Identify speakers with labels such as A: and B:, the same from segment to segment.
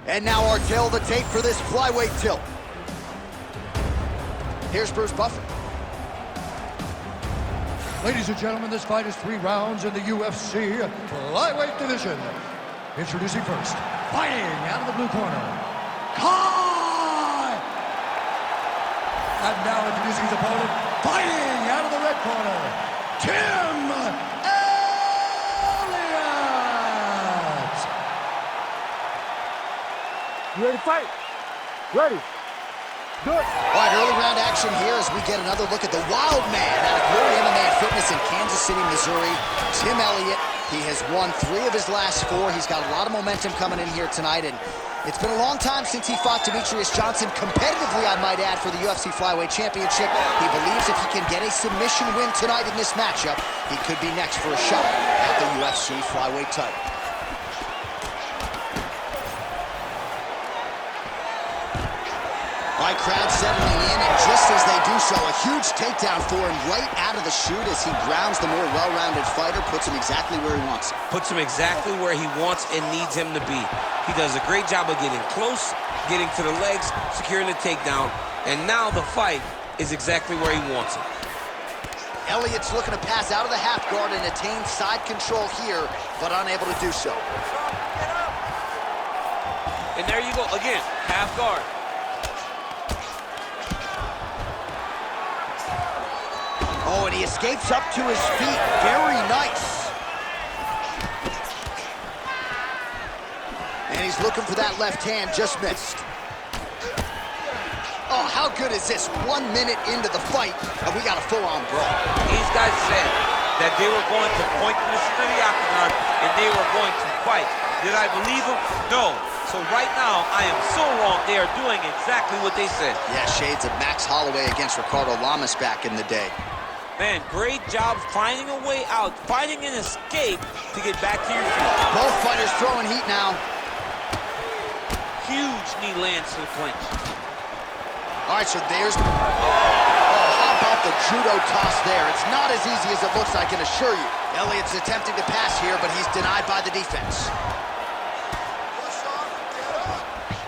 A: And now our tail of the tape for this flyweight tilt. Here's Bruce Buffer.
B: Ladies and gentlemen, this fight is 3 rounds in the UFC flyweight division. Introducing first, fighting out of the blue corner, Kai! And now introducing his opponent, fighting out of the red corner, Tim Elliott!
C: You ready to fight? Ready. Good.
A: All right, early round action here as we get another look at the wild man out of Glory MMA and Fitness in Kansas City, Missouri, Tim Elliott. He has won 3 of his last 4. He's got a lot of momentum coming in here tonight, and it's been a long time since he fought Demetrius Johnson competitively, I might add, for the UFC Flyweight Championship. He believes if he can get a submission win tonight in this matchup, he could be next for a shot at the UFC Flyweight title. All right, crowd settling in, and just as they do so, a huge takedown for him right out of the chute as he grounds the more well-rounded fighter, puts him exactly where he wants him.
D: Puts him exactly where he wants and needs him to be. He does a great job of getting close, getting to the legs, securing the takedown, and now the fight is exactly where he wants it.
A: Elliott's looking to pass out of the half guard and attain side control here, but unable to do so.
D: And there you go, again, half guard.
A: Oh, and he escapes up to his feet. Very nice. And he's looking for that left hand, just missed. Oh, how good is this? 1 minute into the fight, and we got a full-on brawl.
D: These guys said that they were going to point to the center of the octagon, and they were going to fight. Did I believe them? No. So right now, I am so wrong. They are doing exactly what they said.
A: Yeah, shades of Max Holloway against Ricardo Lamas back in the day.
D: Man, great job finding a way out, finding an escape to get back to your feet.
A: Both fighters throwing heat now.
D: Huge knee lands to the clinch.
A: All right, so there's... Oh, how about the judo toss there? It's not as easy as it looks, I can assure you. Elliott's attempting to pass here, but he's denied by the defense.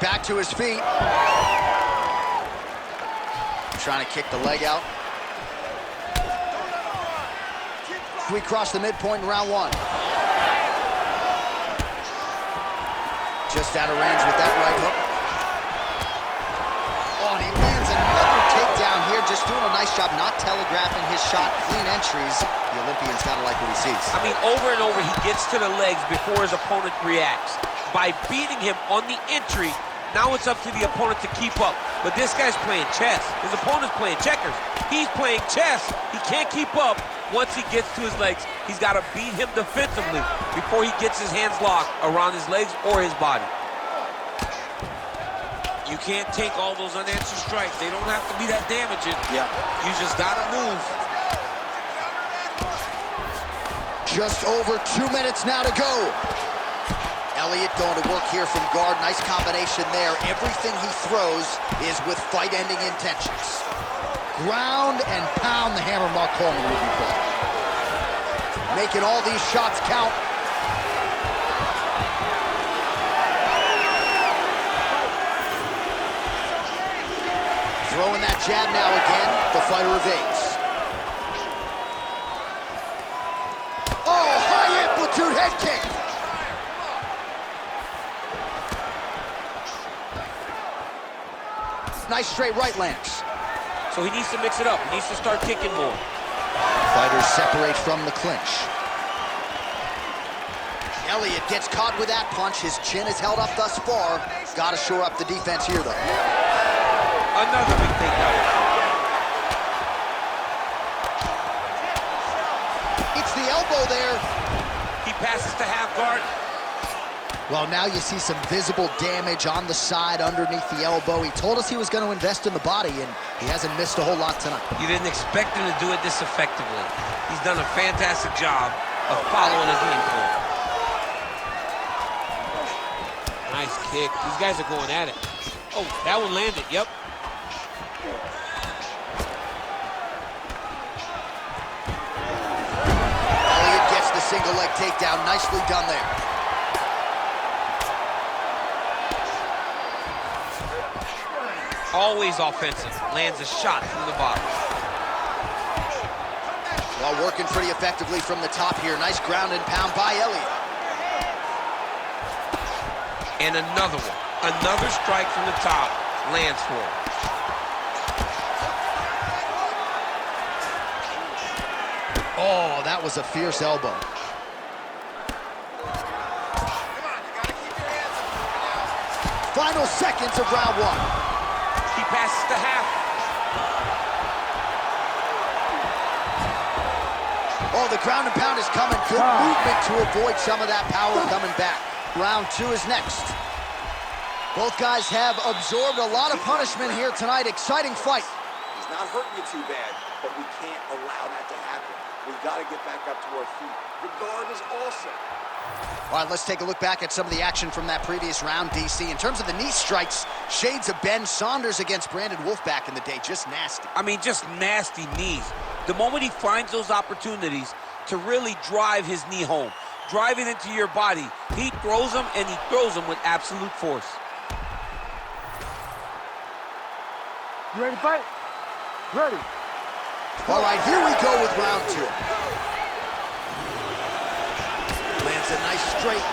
A: Back to his feet. Trying to kick the leg out. We cross the midpoint in round 1. Just out of range with that right hook. Oh, and he lands another takedown here, just doing a nice job not telegraphing his shot. Clean entries. The Olympian's gotta like what he sees.
D: I mean, over and over, he gets to the legs before his opponent reacts. By beating him on the entry, now it's up to the opponent to keep up. But this guy's playing chess. His opponent's playing checkers. He's playing chess. He can't keep up. Once he gets to his legs, he's got to beat him defensively before he gets his hands locked around his legs or his body. You can't take all those unanswered strikes. They don't have to be that damaging.
A: Yeah.
D: You just got to move.
A: Just over 2 minutes now to go. Elliott going to work here from guard. Nice combination there. Everything he throws is with fight-ending intentions. Ground and pound, the hammer Mark Coleman would be called. Making all these shots count. Throwing that jab now again. The fighter evades. Oh, high amplitude head kick. Nice straight right lands.
D: So he needs to mix it up. He needs to start kicking more.
A: Fighters separate from the clinch. Elliott gets caught with that punch. His chin is held up thus far. Got to shore up the defense here, though.
D: Another big takedown.
A: It's the elbow there.
D: He passes to half guard.
A: Well, now you see some visible damage on the side underneath the elbow. He told us he was going to invest in the body, and he hasn't missed a whole lot tonight.
D: You didn't expect him to do it this effectively. He's done a fantastic job of following his game plan. Nice kick. These guys are going at it. Oh, that one landed. Yep.
A: Elliott gets the single leg takedown. Nicely done there.
D: Always offensive. Lands a shot from the bottom.
A: Well, working pretty effectively from the top here. Nice ground and pound by Elliott.
D: And another one. Another strike from the top. Lands for him.
A: Oh, that was a fierce elbow. Final seconds of round one.
D: He passes the half.
A: Oh, the ground and pound is coming. Good movement to avoid some of that power coming back. Round two is next. Both guys have absorbed a lot of punishment here tonight. Exciting fight.
E: He's not hurting you too bad, but we can't allow that to happen. We've got to get back up to our feet, regardless also.
A: All right, let's take a look back at some of the action from that previous round, DC. In terms of the knee strikes, shades of Ben Saunders against Brandon Wolf back in the day. Just nasty.
D: I mean, just nasty knees. The moment he finds those opportunities to really drive his knee home, drive it into your body, he throws them, and he throws them with absolute force.
C: You ready to fight? Ready.
A: All right, here we go with round two. Lands a nice straight.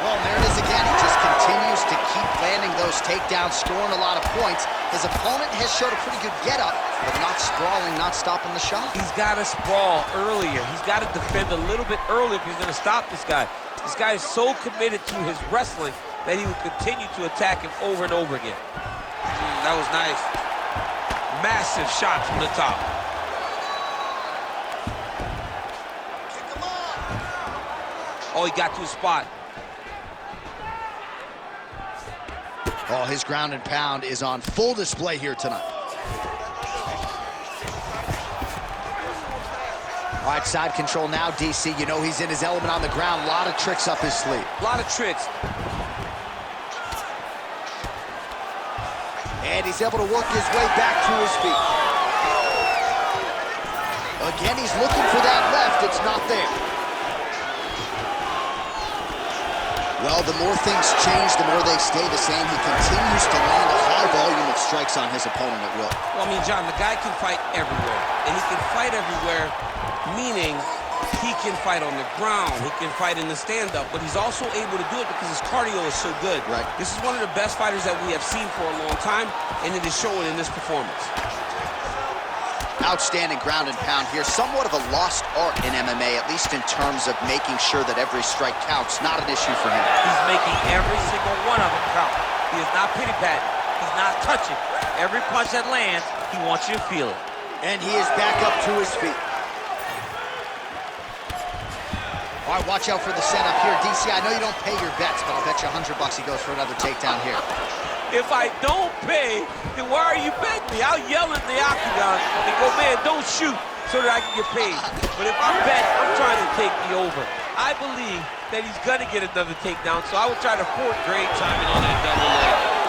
A: Well, there it is again. He just continues to keep landing those takedowns, scoring a lot of points. His opponent has showed a pretty good get-up, but not sprawling, not stopping the shot.
D: He's got to sprawl earlier. He's got to defend a little bit earlier if he's going to stop this guy. This guy is so committed to his wrestling that he will continue to attack him over and over again. That was nice. Massive shot from the top. Oh, he got to his spot.
A: Oh, his ground and pound is on full display here tonight. All right, side control now, DC. You know he's in his element on the ground. A lot of tricks up his sleeve.
D: A lot of tricks.
A: And he's able to work his way back to his feet. Again, he's looking for that left. It's not there. Well, the more things change, the more they stay the same. He continues to land a high volume of strikes on his opponent at will.
D: Well, I mean, John, the guy can fight everywhere. And he can fight everywhere, meaning he can fight on the ground, he can fight in the stand-up, but he's also able to do it because his cardio is so good.
A: Right.
D: This is one of the best fighters that we have seen for a long time, and it is showing in this performance.
A: Outstanding ground and pound here. Somewhat of a lost art in MMA, at least in terms of making sure that every strike counts. Not an issue for him.
D: He's making every single one of them count. He is not pity-patting. He's not touching. Every punch that lands, he wants you to feel it.
A: And he is back up to his feet. All right, watch out for the setup here. DC, I know you don't pay your bets, but I'll bet you $100 he goes for another takedown here.
D: If I don't pay, then why are you betting me? I'll yell in the octagon and go, man, don't shoot, so that I can get paid. But if I bet, I'm trying to take the over. I believe that he's going to get another takedown, so I would try to force great timing on that double leg.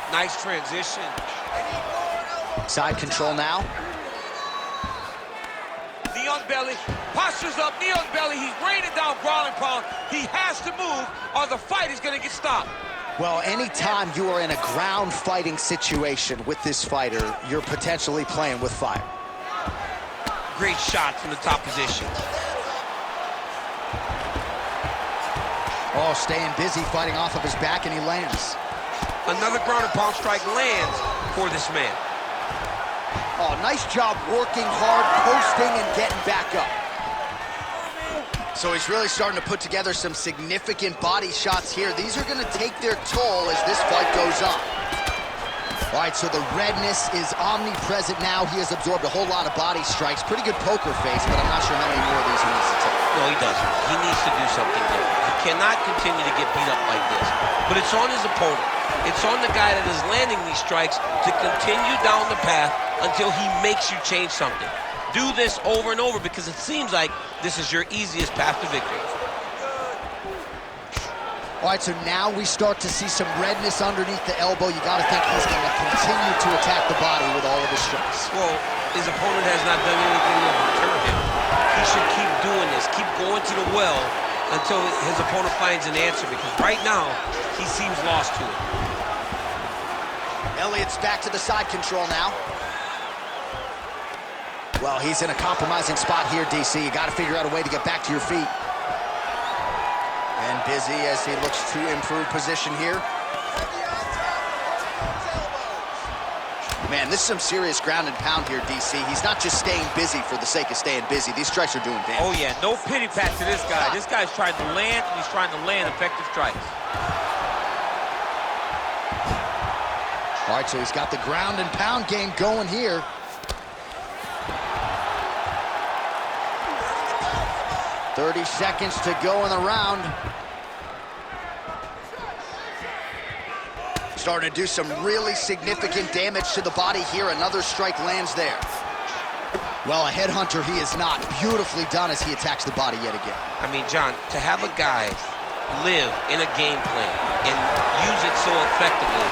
D: Nice transition.
A: Side control now.
D: Knee on belly, postures up, knee on belly. He's raining down ground and pound. He has to move or the fight is going to get stopped.
A: Well, anytime you are in a ground fighting situation with this fighter, you're potentially playing with fire.
D: Great shot from the top position.
A: Oh, staying busy, fighting off of his back, and he lands.
D: Another ground and pound strike lands for this man.
A: Oh, nice job working hard, posting, and getting back up. So he's really starting to put together some significant body shots here. These are going to take their toll as this fight goes on. All right, so the redness is omnipresent now. He has absorbed a whole lot of body strikes. Pretty good poker face, but I'm not sure how many more of these he needs to take.
D: No, he doesn't. He needs to do something different. He cannot continue to get beat up like this. But it's on his opponent. It's on the guy that is landing these strikes to continue down the path until he makes you change something. Do this over and over because it seems like this is your easiest path to victory.
A: All right, so now we start to see some redness underneath the elbow. You got to think he's going to continue to attack the body with all of his strikes.
D: Well, His opponent has not done anything to deter him. He should keep doing this, keep going to the well until his opponent finds an answer, because right now, he seems lost to it.
A: Elliott's back to the side control now. Well, he's in a compromising spot here, DC. You got to figure out a way to get back to your feet. And busy as he looks to improve position here. Man, this is some serious ground and pound here, DC. He's not just staying busy for the sake of staying busy. These strikes are doing damage.
D: Oh, yeah, no pity pat to this guy. This guy's trying to land, and he's trying to land effective strikes.
A: All right, so he's got the ground and pound game going here. "30 seconds to go in the round. Starting to do some really significant damage to the body here. Another strike lands there. Well, a headhunter he is not. Beautifully done as he attacks the body yet again.
D: I mean, John, to have a guy live in a game plan and use it so effectively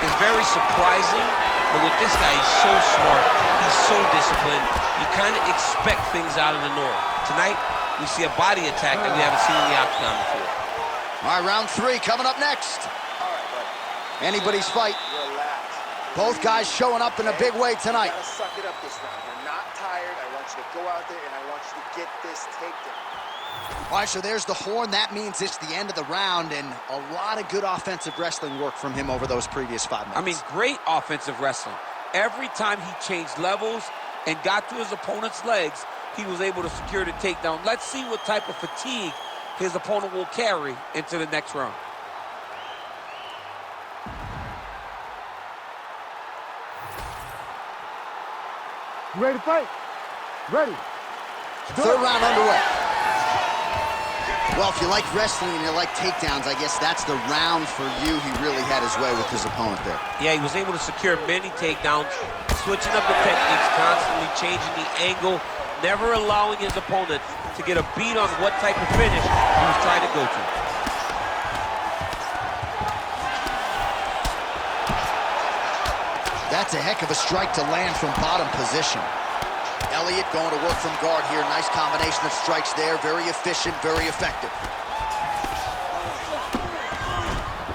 D: is very surprising, but with this guy, he's so smart, he's so disciplined, you kind of expect things out of the norm. Tonight, we see a body attack that we haven't seen in the octagon before.
A: All right, round 3 coming up next. Anybody's fight.
E: Relax.
A: Both guys showing up in a big way tonight.
E: You gotta suck it up this round. You're not tired. I want you to go out there and I want you to get this takedown.
A: All right, so there's the horn. That means it's the end of the round, and a lot of good offensive wrestling work from him over those previous 5 minutes.
D: I mean, great offensive wrestling. Every time he changed levels and got to his opponent's legs, he was able to secure the takedown. Let's see what type of fatigue his opponent will carry into the next round.
C: You ready to fight? Ready.
A: Third round underway. Well, if you like wrestling and you like takedowns, I guess that's the round for you. He really had his way with his opponent there.
D: Yeah, he was able to secure many takedowns, switching up the techniques, constantly changing the angle, never allowing his opponent to get a beat on what type of finish he was trying to go to.
A: That's a heck of a strike to land from bottom position. Elliott going to work from guard here. Nice combination of strikes there. Very efficient, very effective.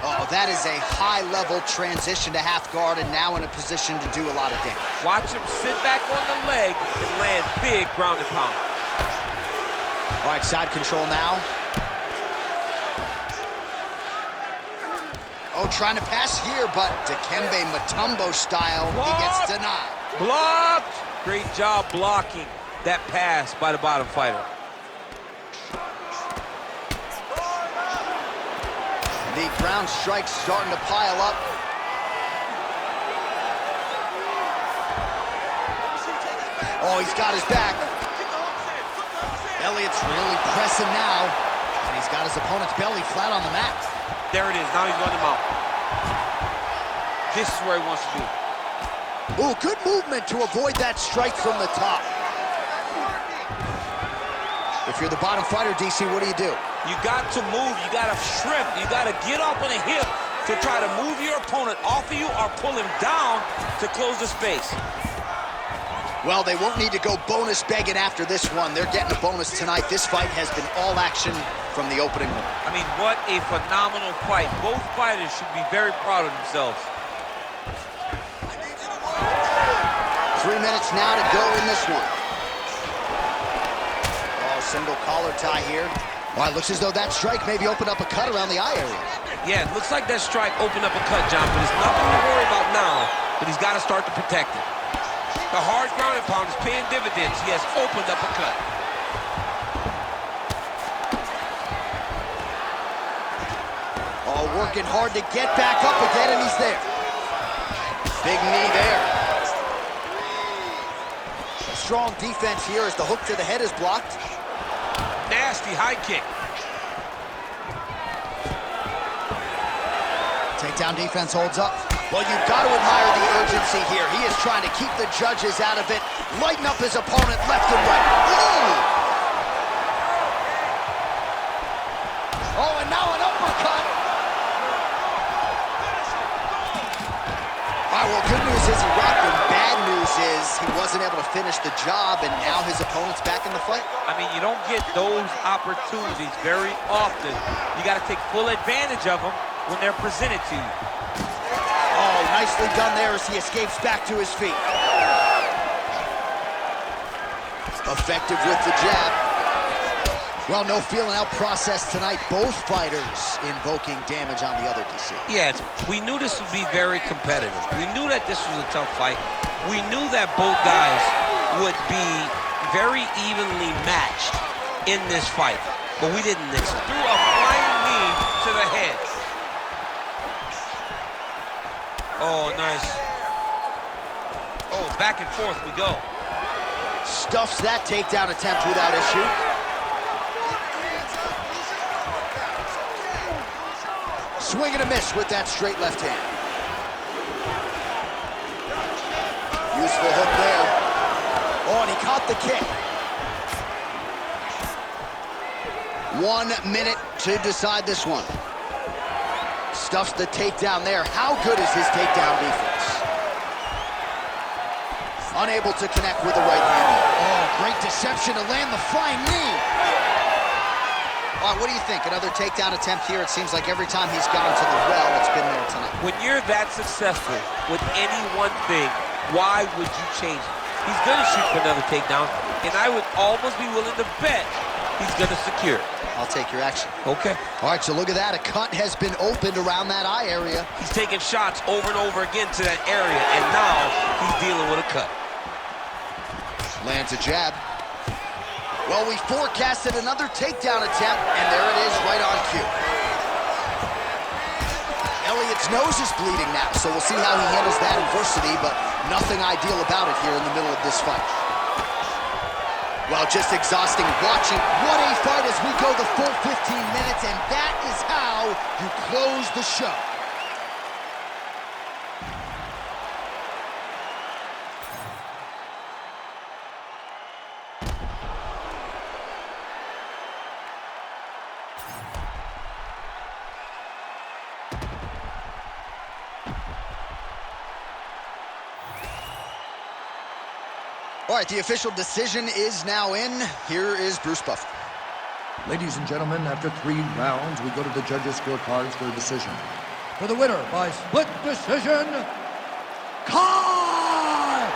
A: Oh, that is a high-level transition to half guard and now in a position to do a lot of damage.
D: Watch him sit back on the leg and land big ground and pound.
A: All right, side control now. Oh, trying to pass here, but Dikembe Mutombo style, he gets denied.
D: Blocked! Great job blocking that pass by the bottom fighter.
A: The ground strikes starting to pile up. Oh, he's got his back. Elliott's really pressing now, and he's got his opponent's belly flat on the mat.
D: There it is. Now he's running him out. This is where he wants to be.
A: Ooh, good movement to avoid that strike from the top. If you're the bottom fighter, DC, what do?
D: You got to move. You got to shrimp. You got to get up on a hip to try to move your opponent off of you or pull him down to close the space.
A: Well, they won't need to go bonus begging after this one. They're getting a bonus tonight. This fight has been all action from the opening one.
D: I mean, what a phenomenal fight. Both fighters should be very proud of themselves.
A: 3 minutes now to go in this one. Oh, single collar tie here. Well, it looks as though that strike maybe opened up a cut around the eye area.
D: Yeah, it looks like that strike opened up a cut, John, but it's nothing to worry about now, but he's got to start to protect it. The hard ground and pound is paying dividends. He has opened up a cut.
A: Oh, working hard to get back up again, and he's there. Big knee there. Strong defense here as the hook to the head is blocked.
D: Nasty high kick.
A: Takedown defense holds up. Well, you've got to admire the urgency here. He is trying to keep the judges out of it, lighten up his opponent left and right. Ooh! Oh, and now an uppercut. All right, well, good news is he rocked him. Bad news news is he wasn't able to finish the job, and now his opponent's back in the fight.
D: I mean, you don't get those opportunities very often. You got to take full advantage of them when they're presented to you.
A: Oh, nicely done there as he escapes back to his feet. Effective with the jab. Well, no feeling out process tonight. Both fighters invoking damage on the other DC.
D: Yes, we knew this would be very competitive. We knew that this was a tough fight. We knew that both guys would be very evenly matched in this fight. But we didn't mix it. Threw a flying knee to the head. Oh, nice. Oh, back and forth we go.
A: Stuffs that takedown attempt without issue. Swing and a miss with that straight left hand. Useful hook there. Oh, and he caught the kick. 1 minute to decide this one. Stuffs the takedown there. How good is his takedown defense? Unable to connect with the right hand. Oh, great deception to land the flying knee. All right, what do you think? Another takedown attempt here. It seems like every time he's gone to the well, it's been there tonight.
D: When you're that successful with any one thing, why would you change it? He's going to shoot for another takedown, and I would almost be willing to bet he's going to secure it.
A: I'll take your action.
D: Okay.
A: All right, so look at that. A cut has been opened around that eye area.
D: He's taking shots over and over again to that area, and now he's dealing with a cut.
A: Lands a jab. Well, we forecasted another takedown attempt, and there it is, right on cue. Elliott's nose is bleeding now, so we'll see how he handles that adversity, but nothing ideal about it here in the middle of this fight. Well, just exhausting watching. What a fight as we go the full 15 minutes, and that is how you close the show. All right, the official decision is now in. Here is Bruce Buffer.
B: Ladies and gentlemen, after 3 rounds, we go to the judges' scorecards for a decision. For the winner by split decision, Kai!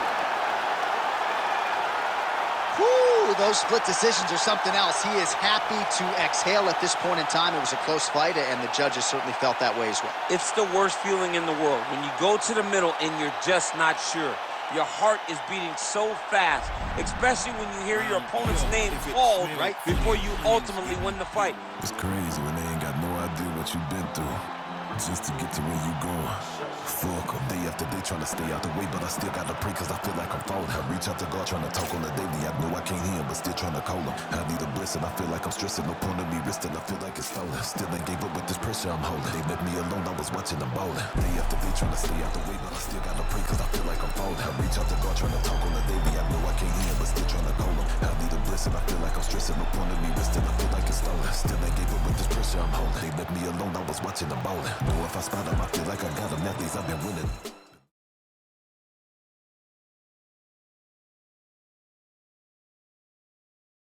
A: Whew, those split decisions are something else. He is happy to exhale at this point in time. It was a close fight, and the judges certainly felt that way as well.
D: It's the worst feeling in the world when you go to the middle and you're just not sure. Your heart is beating so fast, especially when you hear your opponent's name called right before you ultimately win the fight.
F: It's crazy when they ain't got no idea what you've been through just to get to where you going. Fuck 'em, day after day trying to stay out the way, but I still gotta pray cause I feel like I'm falling. I reach out to God trying to talk on the daily. I know I can't hear him, but still trying to call him. I need a blessing, I feel like I'm stressing. No point in me resting, I feel like it's stolen. Still ain't gave up with this pressure I'm holding. They let me alone, I was watching them bowling. Day after day trying to stay out the way, but I still gotta pray cause I feel like I'm falling. I reach out to God trying to talk on the daily. I know I can't hear him, but still trying to call him. I need a blessing, I feel like I'm stressing. No point in me resting, I feel like it's stolen. Still ain't gave up with this pressure I'm holding. They let me alone, I was watching them bowling. Know if I spot him, I feel like I got him. Nowadays I've been winning.